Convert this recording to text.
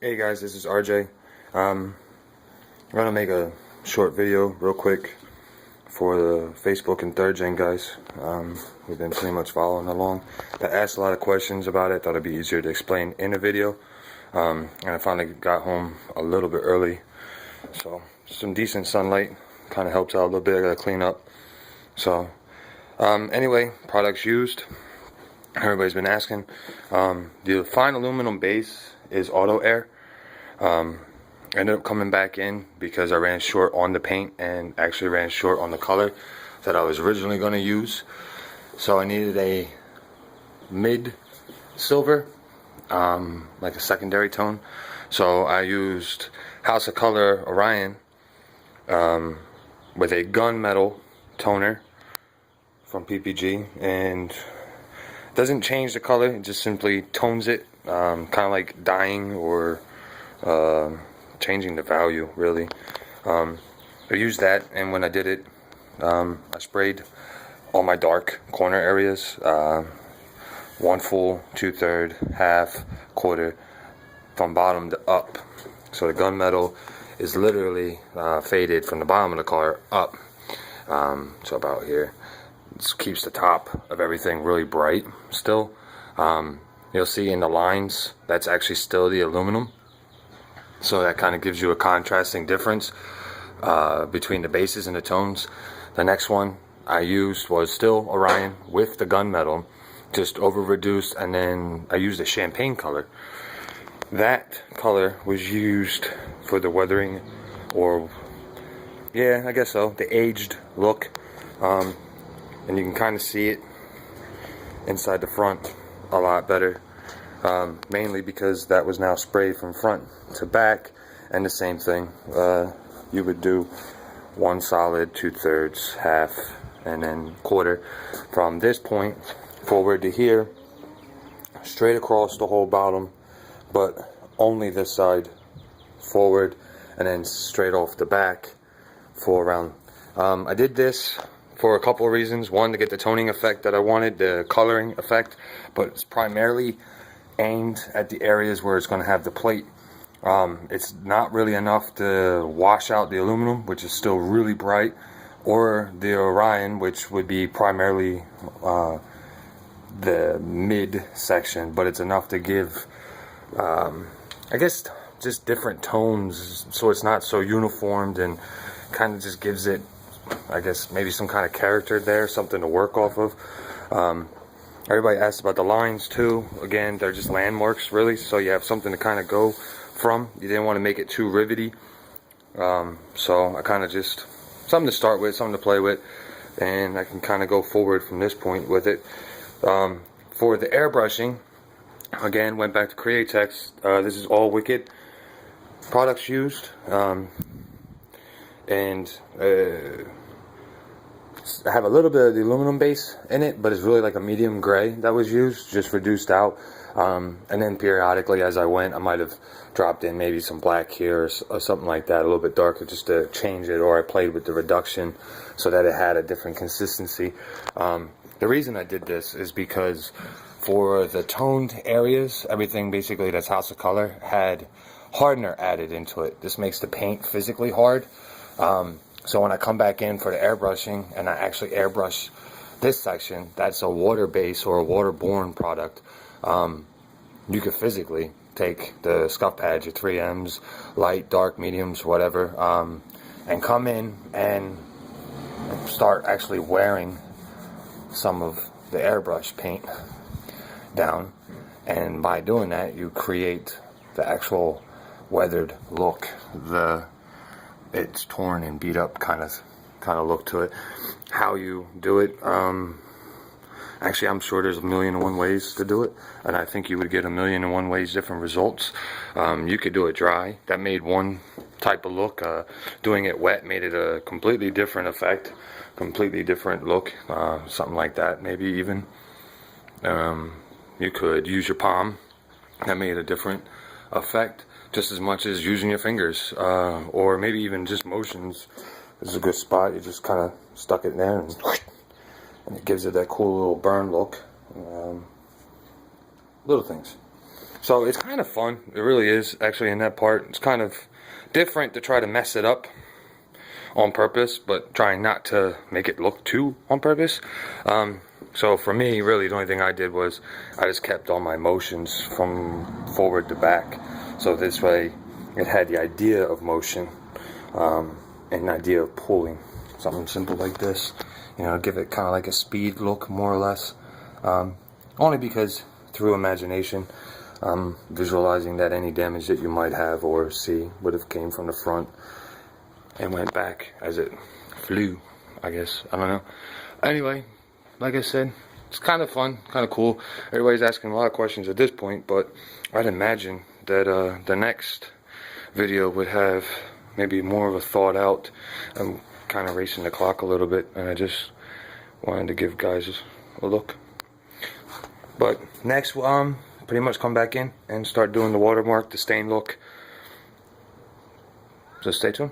Hey guys, this is RJ. I'm gonna make a short video real quick for the Facebook and 3rd Gen guys. We've been pretty much following along. I asked a lot of questions about it. Thought it'd be easier to explain in a video. And I finally got home a little bit early, so some decent sunlight kind of helps out a little bit. I gotta clean up. So anyway, products used. Everybody's been asking. The fine aluminum base is auto air. Ended up coming back in because I ran short on the paint and actually ran short on the color that I was originally going to use. So I needed a mid silver, like a secondary tone. So I used House of Color Orion with a gunmetal toner from PPG, and it doesn't change the color, it just simply tones it, kind of like dyeing or changing the value, really. I used that, and when I did it, I sprayed all my dark corner areas, 1 full, 2/3, half, quarter, from bottom to up. So the gunmetal is literally faded from the bottom of the car up, so about here. This keeps the top of everything really bright still. You'll see in the lines, that's actually still the aluminum. So that kind of gives you a contrasting difference between the bases and the tones. The next one I used was still Orion with the gunmetal, just over reduced, and then I used a champagne color. That color was used for the weathering, or yeah, I guess so, the aged look. And you can kind of see it inside the front a lot better. Mainly because that was now sprayed from front to back, and the same thing, you would do 1 solid, 2/3, half, and then quarter from this point forward to here, straight across the whole bottom, but only this side forward, and then straight off the back for around. I did this for a couple of reasons. One, to get the toning effect that I wanted, the coloring effect, but it's primarily aimed at the areas where it's going to have the plate. It's not really enough to wash out the aluminum, which is still really bright, or the Orion, which would be primarily the mid section, but it's enough to give, I guess, just different tones, so it's not so uniformed, and kind of just gives it, I guess, maybe some kind of character there, something to work off of. Everybody asked about the lines too. Again, they're just landmarks, really, so you have something to kind of go from. You didn't want to make it too rivety, so I kind of just, something to start with, something to play with, and I can kind of go forward from this point with it. For the airbrushing, again, went back to Createx. This is all Wicked products used, and I have a little bit of the aluminum base in it, but it's really like a medium gray that was used, just reduced out. And then periodically as I went, I might have dropped in maybe some black here or something like that, a little bit darker, just to change it, or I played with the reduction so that it had a different consistency. The reason I did this is because for the toned areas, everything basically that's House of Color had hardener added into it. This makes the paint physically hard. So when I come back in for the airbrushing and I actually airbrush this section, that's a water base or a waterborne product. You could physically take the scuff pads, your 3Ms, light, dark, mediums, whatever, and come in and start actually wearing some of the airbrush paint down. And by doing that, you create the actual weathered look, it's torn and beat up kind of look to it. How you do it, actually, I'm sure there's 1,000,001 ways to do it, and I think you would get 1,000,001 ways different results. You could do it dry. That made one type of look. Doing it wet made it a completely different effect, completely different look, something like that. Maybe even you could use your palm. That made a different effect, just as much as using your fingers, or maybe even just motions. This is a good spot. You just kind of stuck it there, and it gives it that cool little burn look. Little things. So it's kind of fun. It really is, actually, in that part. It's kind of different to try to mess it up on purpose, but trying not to make it look too on purpose. So for me, really, the only thing I did was I just kept all my motions from forward to back. So this way, it had the idea of motion and an idea of pulling. Something simple like this. You know, give it kind of like a speed look, more or less. Only because through imagination, visualizing that any damage that you might have or see would have came from the front and went back as it flew, I guess. I don't know. Anyway, like I said, it's kind of fun, kind of cool. Everybody's asking a lot of questions at this point, but I'd imagine that the next video would have maybe more of a thought out. I'm kind of racing the clock a little bit, and I just wanted to give guys a look. But next, pretty much come back in and start doing the watermark, the stain look. So stay tuned.